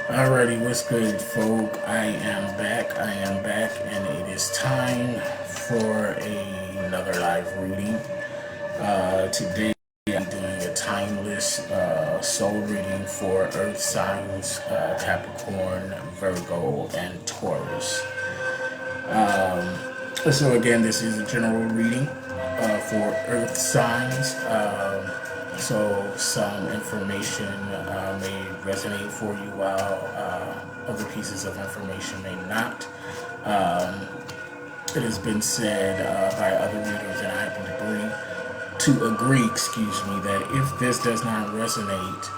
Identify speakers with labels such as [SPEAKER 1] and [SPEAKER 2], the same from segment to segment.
[SPEAKER 1] Alrighty, what's good, folk? I am back, and it is time for another live reading. Today, I'm doing a timeless soul reading for Earth signs, Capricorn, Virgo, and Taurus. So again, this is a general reading for Earth signs. So some information may resonate for you, while other pieces of information may not. It has been said by other readers, and I happen to agree, that if this does not resonate,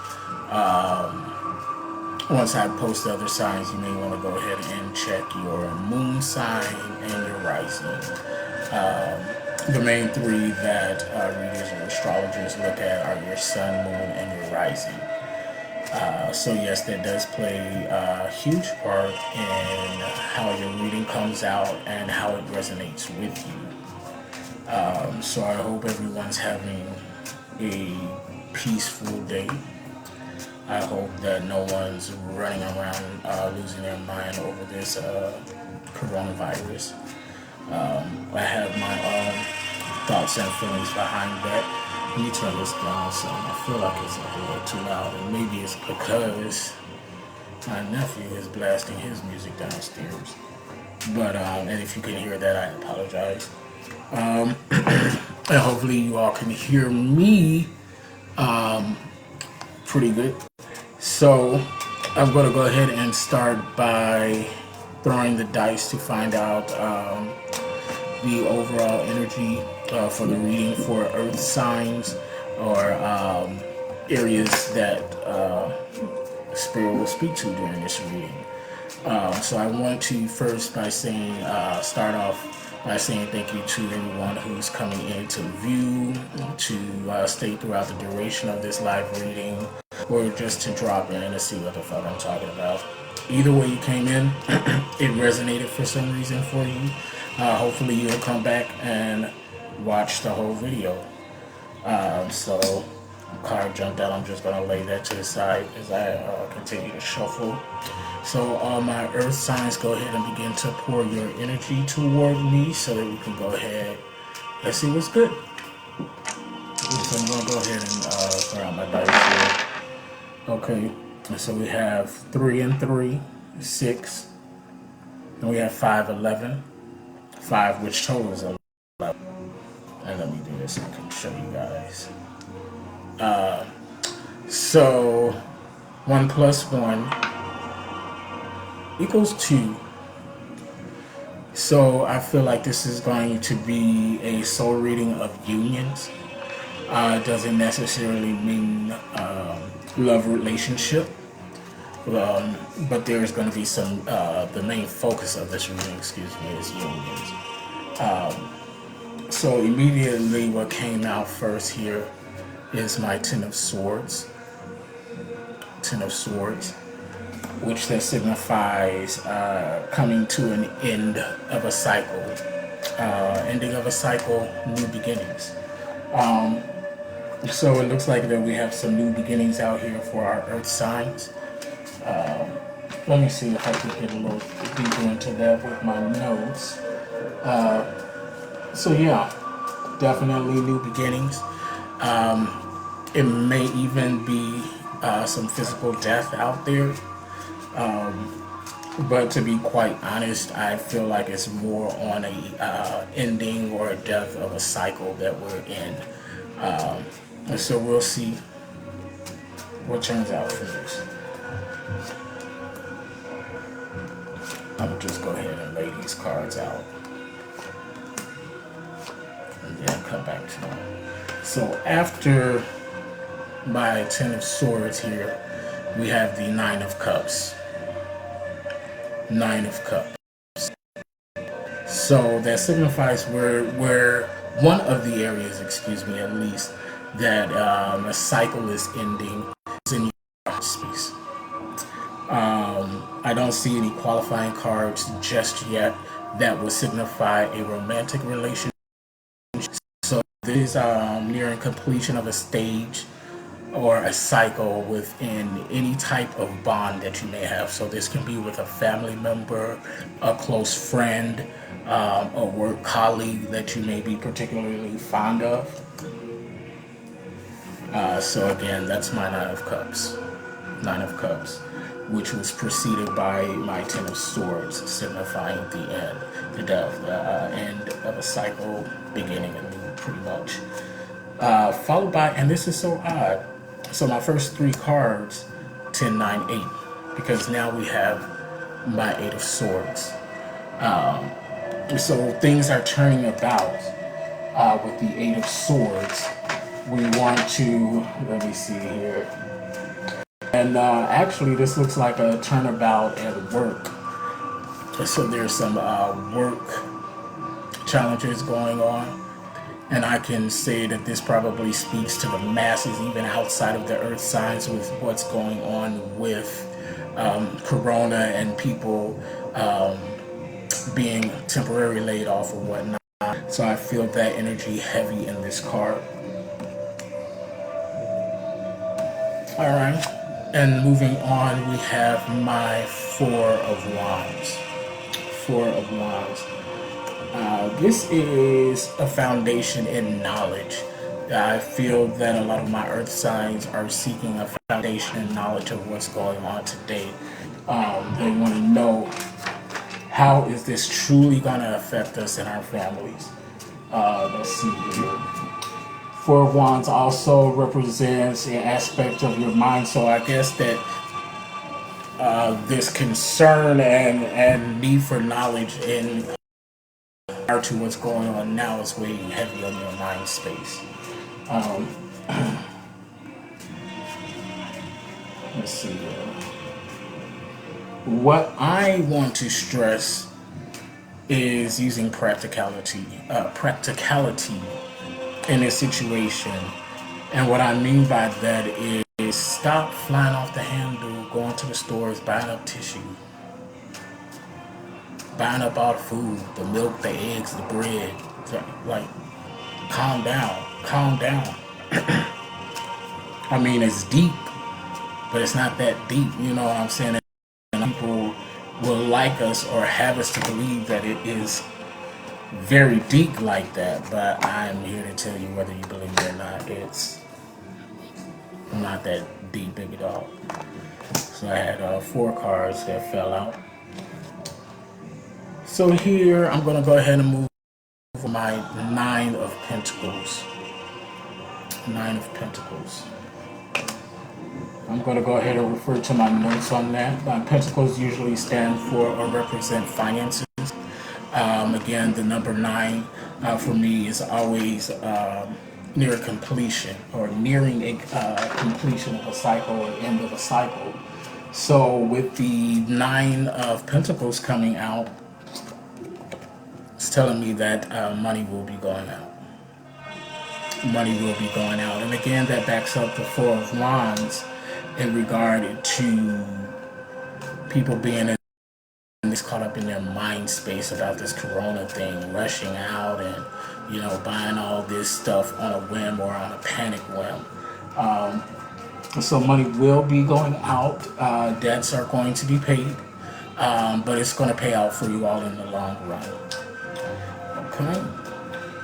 [SPEAKER 1] once I post other signs, you may want to go ahead and check your moon sign and your rising. The main three that readers or astrologers look at are your sun, moon, and your rising. So yes, that does play a huge part in how your reading comes out and how it resonates with you. So I hope everyone's having a peaceful day. I hope that no one's running around losing their mind over this coronavirus. I have my own thoughts and feelings behind that. Let me turn this down some. I feel like it's a little too loud, and maybe it's because my nephew is blasting his music downstairs. But and if you can hear that, I apologize. And hopefully you all can hear me pretty good. So I'm going to go ahead and start by throwing the dice to find out the overall energy for the reading for Earth signs, or areas that Spirit will speak to during this reading. So I want to first by saying, start off by saying thank you to everyone who's coming in to view, to stay throughout the duration of this live reading, or just to drop in to see what the fuck I'm talking about. Either way you came in, it resonated for some reason for you. Hopefully you'll come back and watch the whole video. So card jumped out. I'm just gonna lay that to the side as I continue to shuffle. So all my Earth signs, go ahead and begin to pour your energy toward me so that we can go ahead. Let's see what's good. So I'm gonna go ahead and throw out my dice here. Okay, so we have 3 and 3, 6, and we have 5, 11, 5, which totals 11. And let me do this so I can show you guys. So 1 plus 1 equals 2. So I feel like this is going to be a soul reading of unions. It doesn't necessarily mean love relationship, but there's going to be some, the main focus of this reading, is unions. So immediately what came out first here is my Ten of Swords. Ten of Swords, which that signifies coming to an end of a cycle. Ending of a cycle, new beginnings. So it looks like that we have some new beginnings out here for our Earth signs. Let me see if I can get a little deeper into that with my notes. So yeah, definitely new beginnings. It may even be some physical death out there. But to be quite honest, I feel like it's more on a ending or a death of a cycle that we're in. And so we'll see what turns out for this. I'm just go ahead and lay these cards out and then come back to them. So after my Ten of Swords here, we have the Nine of Cups. Nine of Cups. So that signifies where one of the areas, at least, that a cycle is ending is in your space. I don't see any qualifying cards just yet that would signify a romantic relationship. So this is nearing completion of a stage or a cycle within any type of bond that you may have. So this can be with a family member, a close friend, a work colleague that you may be particularly fond of. So again, that's my Nine of Cups. Nine of Cups, which was preceded by my Ten of Swords, signifying the end, the death, end of a cycle, beginning anew, pretty much. Followed by, and this is so odd, so my first three cards, 10, 9, 8, because now we have my Eight of Swords. So things are turning about with the Eight of Swords. We want to, let me see here. And actually, this looks like a turnabout at work. So there's some work challenges going on. And I can say that this probably speaks to the masses, even outside of the earth signs, with what's going on with Corona and people being temporarily laid off or whatnot. So I feel that energy heavy in this card. All right, and moving on, we have my Four of Wands. Four of Wands. This is a foundation in knowledge. I feel that a lot of my earth signs are seeking a foundation in knowledge of what's going on today. They want to know, how is this truly going to affect us and our families? Let's see here. Four of Wands also represents an aspect of your mind, so I guess that this concern and need for knowledge in regard to what's going on now is weighing heavy on your mind space. Let's see here. What I want to stress is using practicality in a situation. And what I mean by that is stop flying off the handle, going to the stores, buying up tissue, buying up all the food, the milk, the eggs, the bread. Like, calm down, calm down. I mean, it's deep, but it's not that deep, you know what I'm saying? And people will like us or have us to believe that it is very deep like that, but I'm here to tell you, whether you believe it or not, it's not that deep, big at all. So I had 4 cards that fell out. So here I'm going to go ahead and move for my Nine of Pentacles. Nine of Pentacles. I'm going to go ahead and refer to my notes on that. Pentacles usually stand for or represent finances. Again, the number 9 for me is always near completion, or nearing a completion of a cycle or end of a cycle. So with the 9 of Pentacles coming out, it's telling me that money will be going out. Money will be going out. And again, that backs up the Four of Wands in regard to people being caught up in their mind space about this Corona thing, rushing out and, you know, buying all this stuff on a whim or on a panic whim. So money will be going out. Debts are going to be paid, but it's going to pay out for you all in the long run. Okay.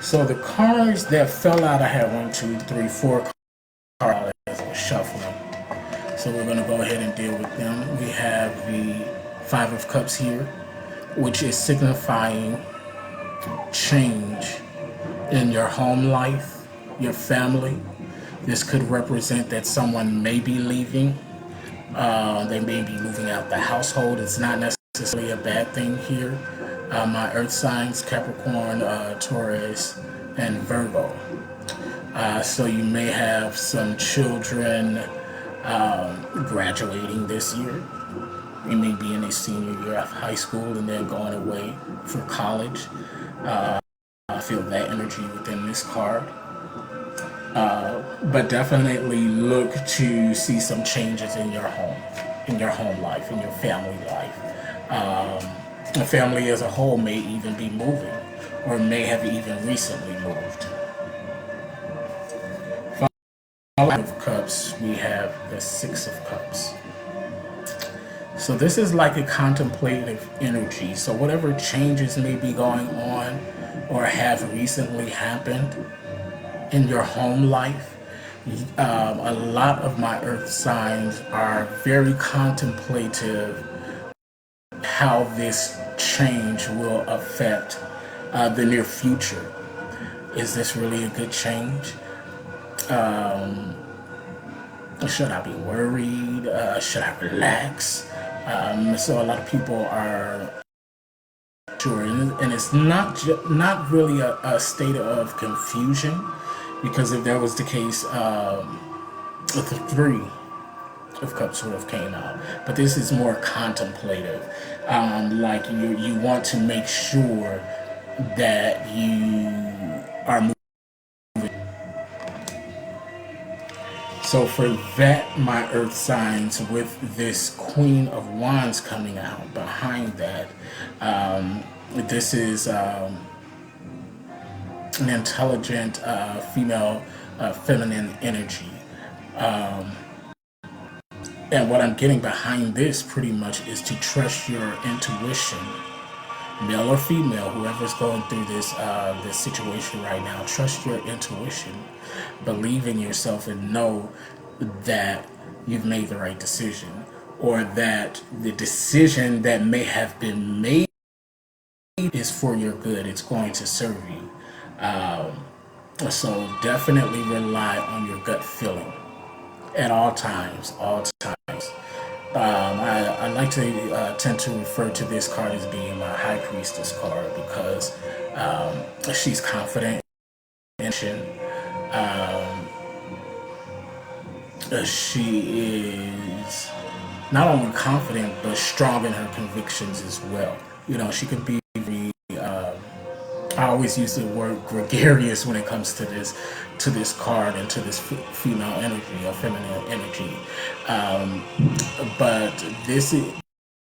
[SPEAKER 1] So the cards that fell out, I had 1, 2, 3, 4 cards as I was shuffling. So we're going to go ahead and deal with them. We have the Five of Cups here, which is signifying change in your home life, your family. This could represent that someone may be leaving. They may be moving out the household. It's not necessarily a bad thing here. My earth signs, Capricorn, Taurus, and Virgo. So you may have some children graduating this year. They may be in a senior year of high school and then going away for college. I feel that energy within this card. But definitely look to see some changes in your home life, in your family life. The family as a whole may even be moving, or may have even recently moved. of Cups, we have the Six of Cups. So this is like a contemplative energy. So whatever changes may be going on or have recently happened in your home life, a lot of my earth signs are very contemplative how this change will affect the near future. Is this really a good change? Should I be worried? Should I relax? So a lot of people are sure, and it's not really a state of confusion, because if that was the case, the Three of Cups would have came out. But this is more contemplative, like you want to make sure that you are moving. So for that, my earth signs, with this Queen of Wands coming out behind that, this is an intelligent female feminine energy. And what I'm getting behind this pretty much is to trust your intuition, male or female, whoever's going through this situation right now. Trust your intuition, believe in yourself, and know that you've made the right decision, or that the decision that may have been made is for your good. It's going to serve you. So definitely rely on your gut feeling at all times. I like to tend to refer to this card as being my High Priestess card, because she's confident and she is not only confident but strong in her convictions as well. You know, she can be very, I always use the word gregarious when it comes to this card and to this female energy or feminine energy. But this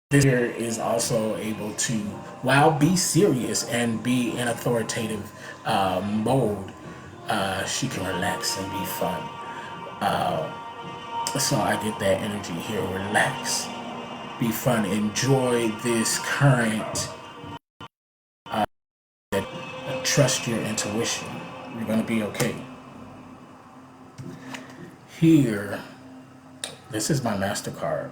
[SPEAKER 1] here is also able to, while be serious and be in authoritative mode, she can relax and be fun. So I get that energy here. Relax, be fun, enjoy this current. Trust your intuition. You're gonna be okay. Here, this is my MasterCard.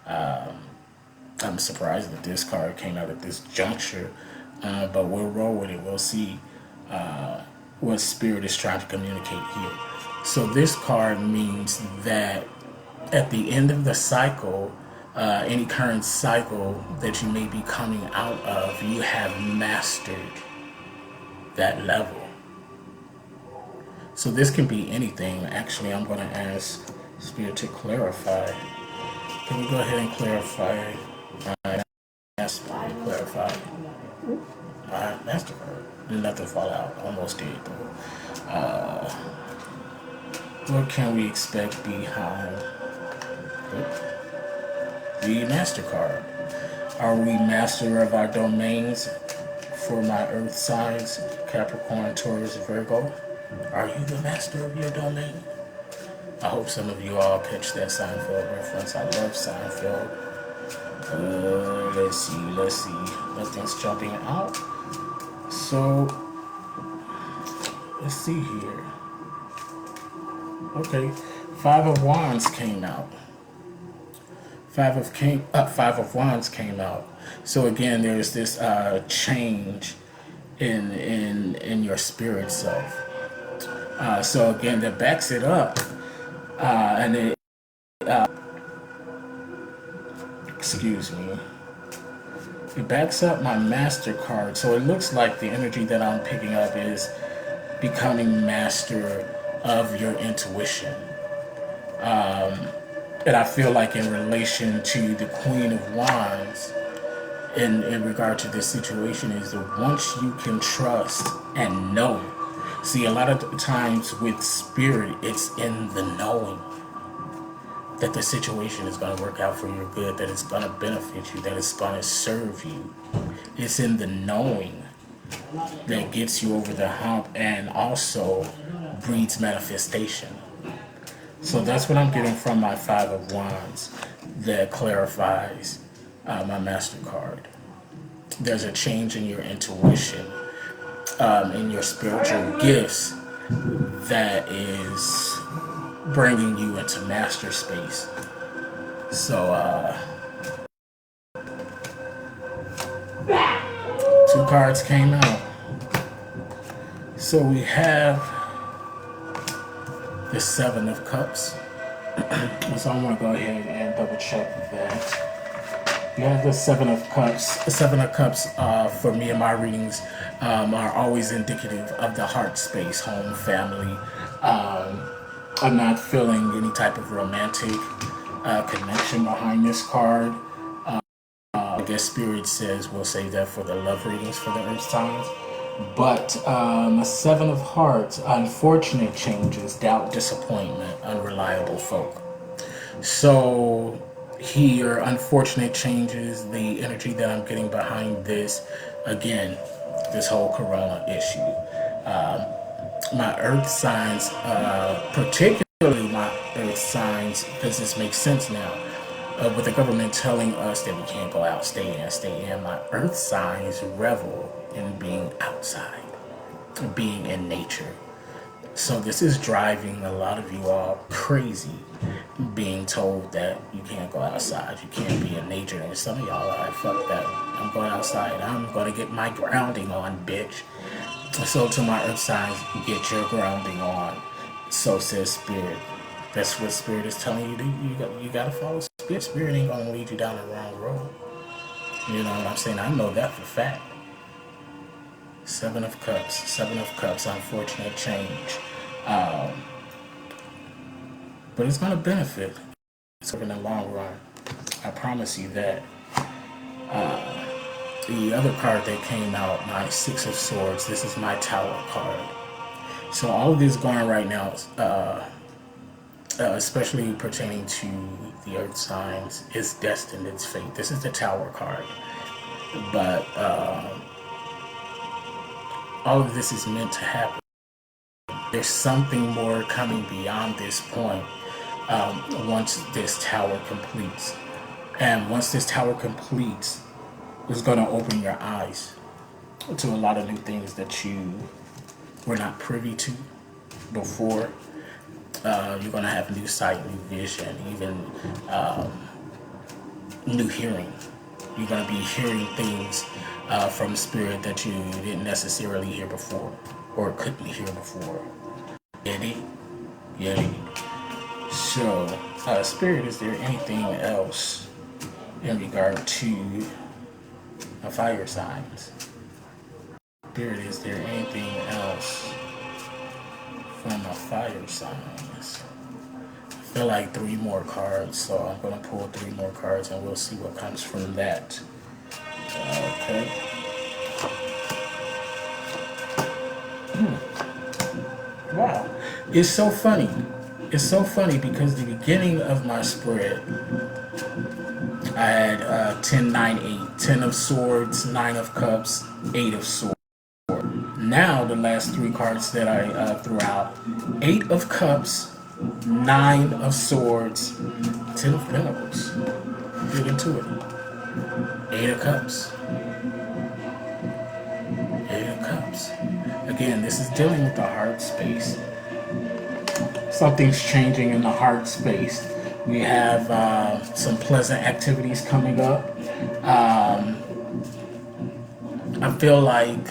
[SPEAKER 1] I'm surprised that this card came out at this juncture, but we'll roll with it. We'll see what Spirit is trying to communicate here. So this card means that at the end of the cycle, any current cycle that you may be coming out of, you have mastered that level. So this can be anything. Actually, I'm going to ask Spirit to clarify. Can we go ahead and clarify? Ask Spirit to clarify. MasterCard. Nothing fall out. Almost did though. What can we expect behind the MasterCard? Are we master of our domains? For my earth signs, Capricorn, Taurus, Virgo, are you the master of your domain? I hope some of you all catch that Seinfeld reference. I love Seinfeld. Let's see. Nothing's jumping out. So, let's see here. Okay, Five of Wands came out. Five of Wands came out. So again, there's this change in your spirit self. So again, that backs it up, and it excuse me. It backs up my MasterCard. So it looks like the energy that I'm picking up is becoming master of your intuition. And I feel like in relation to the Queen of Wands, in regard to this situation, is that once you can trust and know. See, a lot of times with Spirit, it's in the knowing that the situation is going to work out for your good, that it's going to benefit you, that it's going to serve you. It's in the knowing that gets you over the hump and also breeds manifestation. So that's what I'm getting from my Five of Wands that clarifies my MasterCard. There's a change in your intuition, in your spiritual gifts that is bringing you into master space. So, two cards came out. So we have the Seven of Cups. So I'm going to go ahead and double check that. You have the Seven of Cups. The Seven of Cups, for me and my readings, are always indicative of the heart space, home, family. I'm not feeling any type of romantic connection behind this card. I guess Spirit says we'll save that for the love readings for the Earth signs. But a Seven of Hearts, unfortunate changes, doubt, disappointment, unreliable folk. So here, unfortunate changes, the energy that I'm getting behind this, again, this whole corona issue. My Earth signs, particularly my Earth signs, because this makes sense now, with the government telling us that we can't go out, stay in, my Earth signs revel in being outside, being in nature. So this is driving a lot of you all crazy, being told that you can't go outside, you can't be in nature. And some of y'all are like, fuck that, I'm going outside, I'm going to get my grounding on, bitch. So to my Earth signs, get your grounding on. So says Spirit. That's what Spirit is telling you to do. You got to follow Spirit. Spirit ain't going to lead you down the wrong road. You know what I'm saying? I know that for fact. Seven of Cups, unfortunate change. But it's going to benefit. It's in the long run. I promise you that. The other card that came out, my Six of Swords, this is my Tower card. So all of this going right now, especially pertaining to the Earth signs, is destined, it's fate. This is the Tower card. But all of this is meant to happen. There's something more coming beyond this point once this tower completes. And once this tower completes, it's going to open your eyes to a lot of new things that you were not privy to before. You're going to have new sight, new vision, even new hearing. You're going to be hearing things from Spirit that you didn't necessarily hear before or couldn't hear before. Yeti. So, Spirit, is there anything else in regard to fire signs? Spirit, is there anything else from the fire signs? I feel like 3 more cards, so I'm going to pull 3 more cards and we'll see what comes from that. Okay. Wow. It's so funny. It's so funny because the beginning of my spread, I had 10, 9, 8. 10 of Swords, 9 of Cups, 8 of Swords. Now, the last 3 cards that I threw out, 8 of Cups, 9 of Swords, 10 of Pentacles. Get into it. 8 of Cups. 8 of Cups. Again, this is dealing with the heart space. Something's changing in the heart space. We have some pleasant activities coming up. I feel like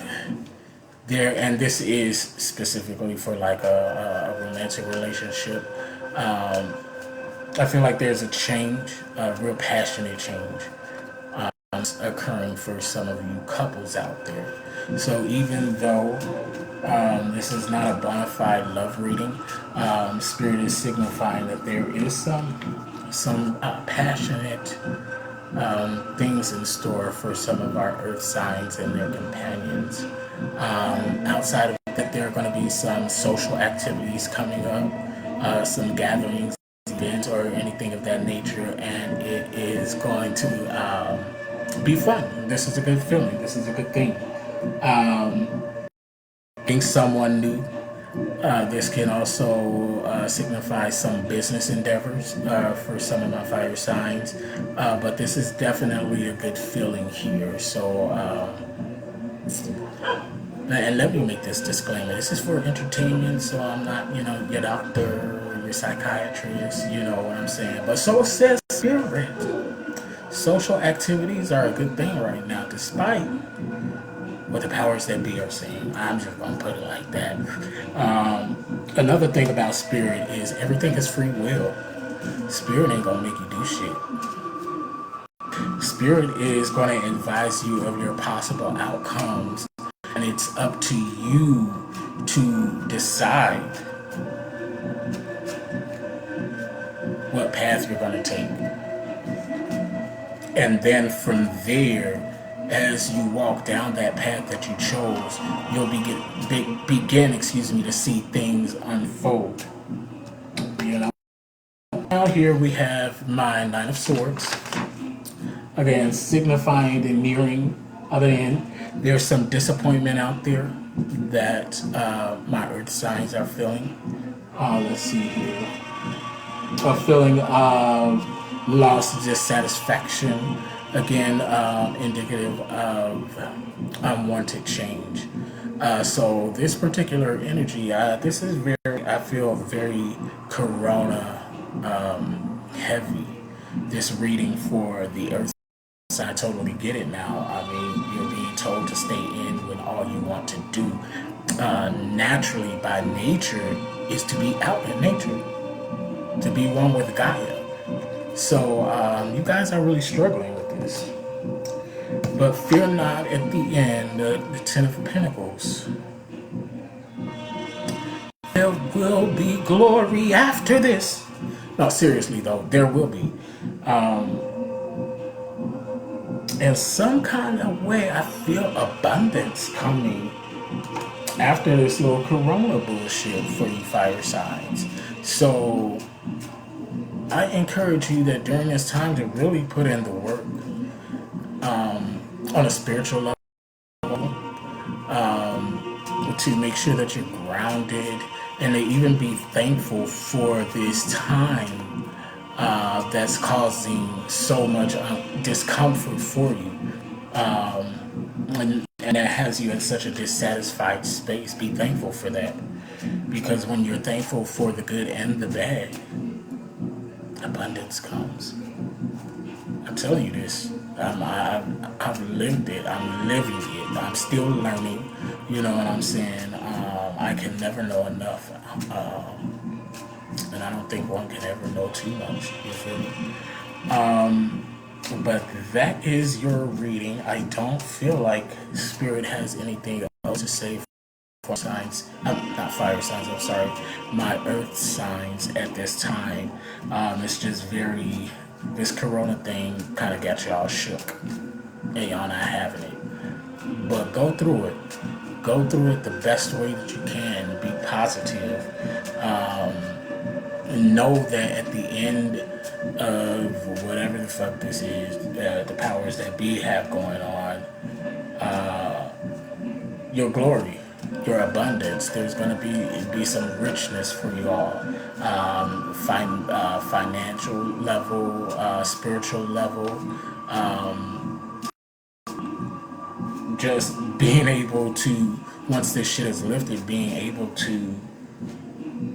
[SPEAKER 1] there, and this is specifically for like a romantic relationship. I feel like there's a change, a real passionate change occurring for some of you couples out there. So even though this is not a bona fide love reading, Spirit is signifying that there is some passionate things in store for some of our Earth signs and their companions. Outside of that, there are going to be some social activities coming up, some gatherings, events, or anything of that nature, and it is going to be fun. This is a good feeling. This is a good thing. Being someone new, This can also signify some business endeavors for some of my fire signs, but this is definitely a good feeling here. So, and let me make this disclaimer: this is for entertainment, so I'm not, your doctor or your psychiatrist. You know what I'm saying? But so says spirit. Social activities are a good thing right now, despite what the powers that be are saying. I'm just gonna put it like that. Another thing about spirit is everything is free will. Spirit ain't gonna make you do shit. Spirit is gonna advise you of your possible outcomes, and it's up to you to decide what path you're gonna take. And then from there, as you walk down that path that you chose, you'll begin to see things unfold. You know. Now here we have my Nine of Swords. Again, signifying the nearing of the end. There's some disappointment out there that my Earth signs are feeling. Let's see here. A feeling of loss, dissatisfaction. Again, indicative of unwanted change. So this particular energy, this is I feel very Corona heavy. This reading for the Earth. I totally get it now. I mean, you're being told to stay in when all you want to do naturally by nature is to be out in nature, to be one with Gaia. So you guys are really struggling with this. But fear not at the end, the Ten of Pentacles. There will be glory after this. No, seriously though, there will be. In some kind of way, I feel abundance coming after this little Corona bullshit for you fire signs. So I encourage you that during this time to really put in the work on a spiritual level, to make sure that you're grounded, and to even be thankful for this time that's causing so much discomfort for you, and that has you in such a dissatisfied space. Be thankful for that, because when you're thankful for the good and the bad, abundance comes. I'm telling you this. I've lived it. I'm living it. I'm still learning. You know what I'm saying? I can never know enough. And I don't think one can ever know too much. You feel me? But that is your reading. I don't feel like Spirit has anything else to say for signs. Not fire signs, I'm sorry. My earth signs at this time. It's just this Corona thing kind of got y'all shook. And y'all not having it. But go through it. Go through it the best way that you can. Be positive. Know that at the end of whatever the fuck this is, the powers that be have going on, your glory, your abundance, there's going to be some richness for you all. Financial level, spiritual level, just being able to, once this shit is lifted, being able to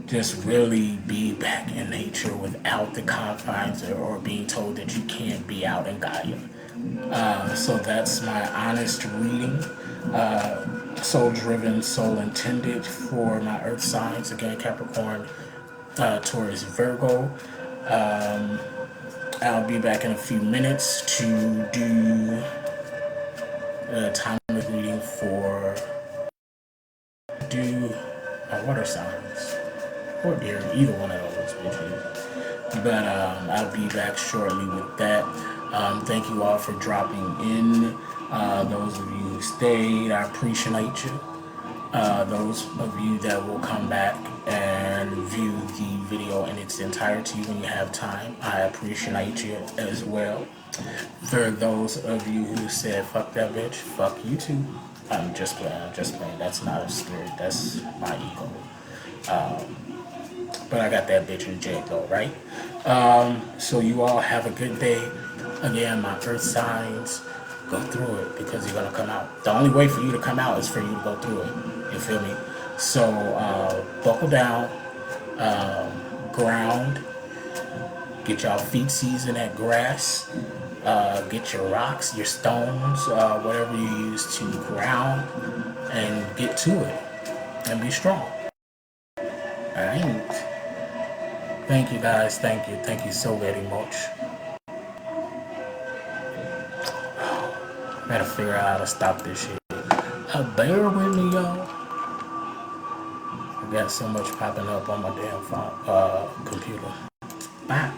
[SPEAKER 1] just really be back in nature without the confines or being told that you can't be out in Gaia. So that's my honest reading. Soul driven, soul intended for my earth signs. Again, Capricorn, Taurus, Virgo. I'll be back in a few minutes to do a timeless reading for my water signs. Or air, either one of those bitches. But I'll be back shortly with that. Thank you all for dropping in. Those of you who stayed, I appreciate you. Those of you that will come back and view the video in its entirety when you have time, I appreciate you as well. For those of you who said, fuck that bitch, fuck you too. I'm just playing. That's not a spirit. That's my ego. But I got that bitch in jail though, right? So you all have a good day. Again, my earth signs, go through it because you're gonna come out. The only way for you to come out is for you to go through it. You feel me? So buckle down, ground, get y'all feet seasoned at grass, get your rocks, your stones, whatever you use to ground, and get to it and be strong. All right. Thank you guys. Thank you so very much. Gotta figure out how to stop this shit. Bear with me, y'all. I got so much popping up on my damn phone, computer. Bye.